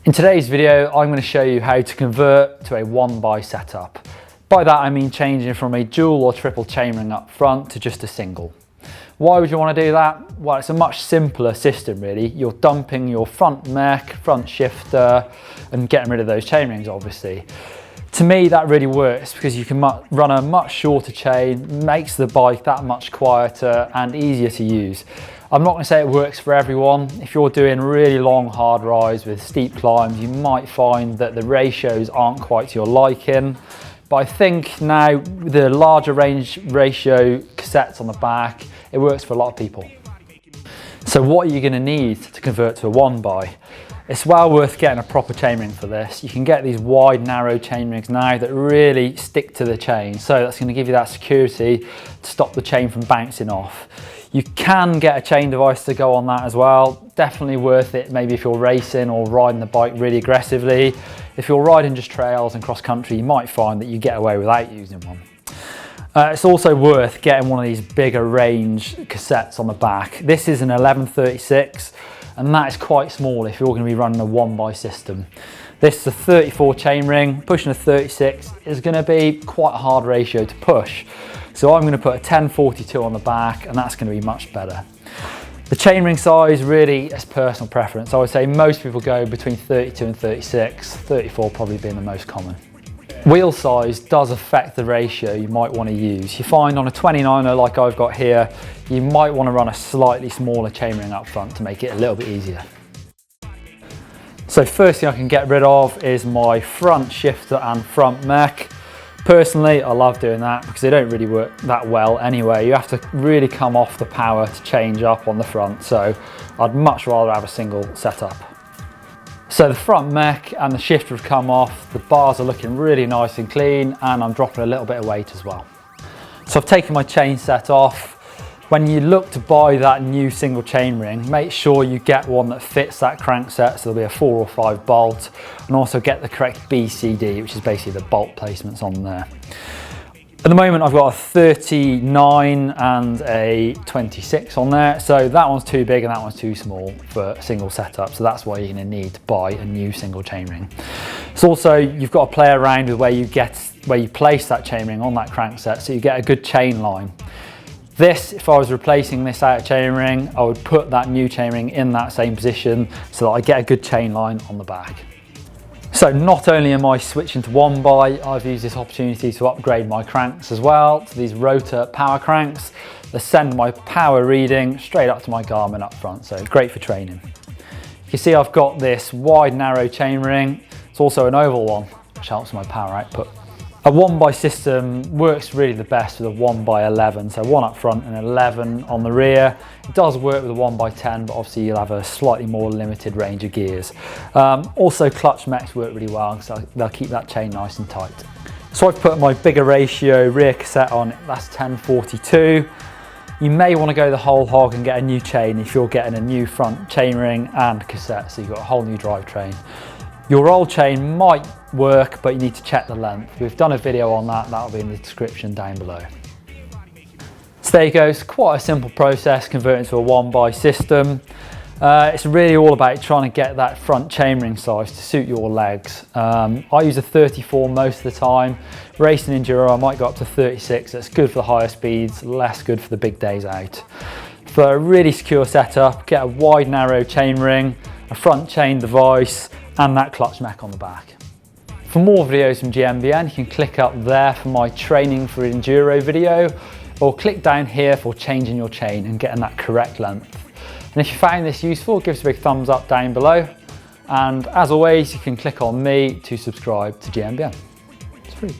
In today's video, I'm going to show you how to convert to a 1x setup. By that I mean changing from a dual or triple chainring up front to just a single. Why would you want to do that? Well, it's a much simpler system really. You're dumping your front mech, front shifter and getting rid of those chainrings obviously. To me that really works because you can run a much shorter chain, makes the bike that much quieter and easier to use. I'm not going to say it works for everyone. If you're doing really long hard rides with steep climbs, you might find that the ratios aren't quite to your liking. But I think now with the larger range ratio cassettes on the back, it works for a lot of people. So what are you going to need to convert to a 1x? It's well worth getting a proper chainring for this. You can get these wide, narrow chainrings now that really stick to the chain. So that's going to give you that security to stop the chain from bouncing off. You can get a chain device to go on that as well. Definitely worth it, maybe if you're racing or riding the bike really aggressively. If you're riding just trails and cross country, you might find that you get away without using one. It's also worth getting one of these bigger range cassettes on the back. This is an 1136 and that is quite small if you're going to be running a 1x system. This is a 34 chainring, pushing a 36 is going to be quite a hard ratio to push. So I'm going to put a 1042 on the back and that's going to be much better. The chainring size really is personal preference. I would say most people go between 32 and 36, 34 probably being the most common. Wheel size does affect the ratio you might want to use. You find on a 29er like I've got here, you might want to run a slightly smaller chainring up front to make it a little bit easier. So first thing I can get rid of is my front shifter and front mech. Personally, I love doing that because they don't really work that well anyway. You have to really come off the power to change up on the front, so I'd much rather have a single setup. So the front mech and the shifter have come off, the bars are looking really nice and clean, and I'm dropping a little bit of weight as well. So I've taken my chain set off. When you look to buy that new single chainring, make sure you get one that fits that crankset, so there'll be a 4 or 5 bolt, and also get the correct BCD, which is basically the bolt placements on there. At the moment I've got a 39 and a 26 on there, so that one's too big and that one's too small for a single setup, so that's why you're going to need to buy a new single chainring. So also you've got to play around with where you place that chainring on that crankset so you get a good chain line. This, if I was replacing this outer chainring, I would put that new chainring in that same position so that I get a good chain line on the back. So not only am I switching to 1x, I've used this opportunity to upgrade my cranks as well to these rotor power cranks that send my power reading straight up to my Garmin up front, so great for training. You can see I've got this wide narrow chainring, it's also an oval one which helps my power output. A 1x system works really the best with a 1x11, so one up front and 11 on the rear. It does work with a 1x10, but obviously you'll have a slightly more limited range of gears. Also clutch mechs work really well, so they'll keep that chain nice and tight. So I've put my bigger ratio rear cassette on, that's 1042. You may want to go the whole hog and get a new chain if you're getting a new front chainring and cassette, so you've got a whole new drivetrain. Your old chain might work, but you need to check the length. We've done a video on that, that'll be in the description down below. So there you go, it's quite a simple process converting to a 1x system. It's really all about trying to get that front chainring size to suit your legs. I use a 34 most of the time. Racing enduro I might go up to 36, that's good for the higher speeds, less good for the big days out. For a really secure setup, get a wide narrow chainring, a front chain device, and that clutch mech on the back. For more videos from GMBN, you can click up there for my training for enduro video, or click down here for changing your chain and getting that correct length. And if you found this useful, give us a big thumbs up down below. And as always, you can click on me to subscribe to GMBN. It's free.